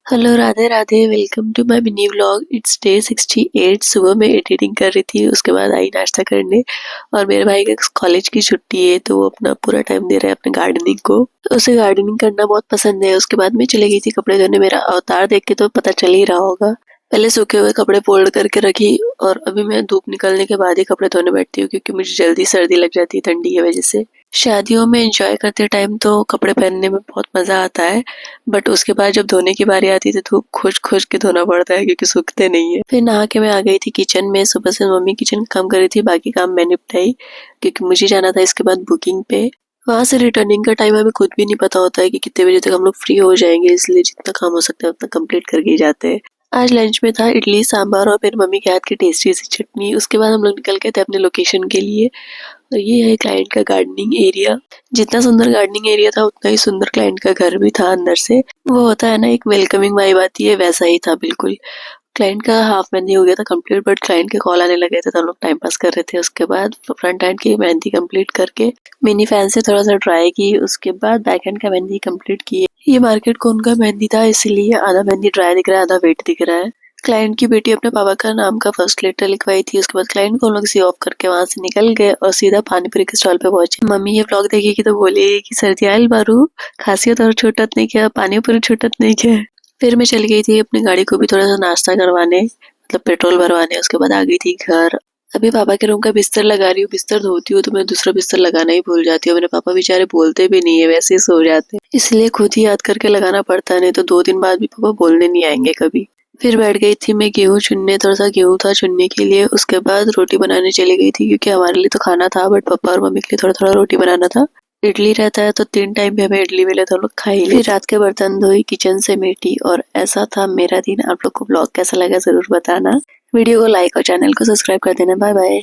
Hello, Radhe Radhe. Welcome to my mini vlog. It's day 68। सुबह मैं editing कर रही थी, उसके बाद आई नाश्ता करने। और मेरे भाई का कॉलेज की छुट्टी है तो वो अपना पूरा टाइम दे रहा है अपने गार्डनिंग को। उसे गार्डनिंग करना बहुत पसंद है। उसके बाद मैं चली गई थी कपड़े धोने। मेरा अवतार देख के तो पता चल ही रहा होगा। पहले सूखे हुए कपड़े फोल्ड करके रखी और अभी मैं धूप निकलने के बाद ही कपड़े धोने बैठती हूँ, क्योंकि मुझे जल्दी सर्दी लग जाती है ठंडी की वजह से। शादियों में एंजॉय करते टाइम तो कपड़े पहनने में बहुत मजा आता है, बट उसके बाद जब धोने की बारी आती है तो खुश खुश के धोना पड़ता है, क्योंकि सूखते नहीं है। फिर नहा के मैं आ गई थी किचन में। सुबह से मम्मी किचन का काम कर रही थी, बाकी काम मैं निपटाई, क्योंकि मुझे जाना था इसके बाद बुकिंग पे। वहां से रिटर्निंग का टाइम हमें खुद भी नहीं पता होता है कि कितने बजे तक हम लोग फ्री हो जाएंगे, इसलिए जितना काम हो सकता है उतना कंप्लीट करके ही जाते हैं। आज लंच में था इडली सांभर और मेरी मम्मी के हाथ की टेस्टी सी चटनी। उसके बाद हम लोग निकल गए थे अपने लोकेशन के लिए। और ये है क्लाइंट का गार्डनिंग एरिया। जितना सुंदर गार्डनिंग एरिया था उतना ही सुंदर क्लाइंट का घर भी था अंदर से। वो होता है ना, एक वेलकमिंग वाइब आती है, वैसा ही था बिल्कुल। क्लाइंट का हाफ मेहंदी हो गया था कंप्लीट, बट क्लाइंट के कॉल आने लगे थे तो हम लोग टाइम पास कर रहे थे। उसके बाद फ्रंट एंड की मेहंदी कंप्लीट करके मिनी फैन से थोड़ा सा ड्राई की, उसके बाद बैक एंड का मेहंदी कंप्लीट की। ये मार्केट कोन का मेहंदी था, इसीलिए आधा मेहंदी ड्राई दिख रहा है, आधा वेट दिख रहा है। क्लाइंट की बेटी अपने पापा का नाम का फर्स्ट लेटर लिखवाई थी। उसके बाद क्लाइंट को हम लोग सी ऑफ करके वहां से निकल गए और सीधा पानीपुरी के स्टॉल पे पहुंचे। मम्मी ये व्लॉग देखेगी तो बोलेगी कि सर्दी आयल बारू, खासियत और छूटत नहीं क्या, पानीपुरी छूटत नहीं क्या। फिर मैं चली गई थी अपनी गाड़ी को भी थोड़ा सा नाश्ता करवाने, मतलब पेट्रोल भरवाने। उसके बाद आ गई थी घर। अभी पापा के रूम का बिस्तर लगा रही हूँ। बिस्तर धोती हूँ तो मैं दूसरा बिस्तर लगाना ही भूल जाती हूँ। मेरे पापा बेचारे बोलते भी नहीं है, वैसे ही सो जाते हैं, इसलिए खुद ही याद करके लगाना पड़ता है, नहीं तो 2 दिन बाद भी पापा बोलने नहीं आएंगे कभी। फिर बैठ गई थी मैं गेहूं चुनने। थोड़ा सा गेहूं था चुनने के लिए। उसके बाद रोटी बनाने चली गई थी, क्योंकि हमारे लिए तो खाना था बट पापा और मम्मी के लिए थोड़ा थोड़ा रोटी बनाना था। इडली रहता है तो 3 टाइम भी हमें इडली मिले तो हम लोग खा ही लिए। फिर रात के बर्तन धोई, किचन से मेटी, और ऐसा था मेरा दिन। आप लोग को ब्लॉग कैसा लगा जरूर बताना। वीडियो को लाइक और चैनल को सब्सक्राइब कर देना। Bye bye.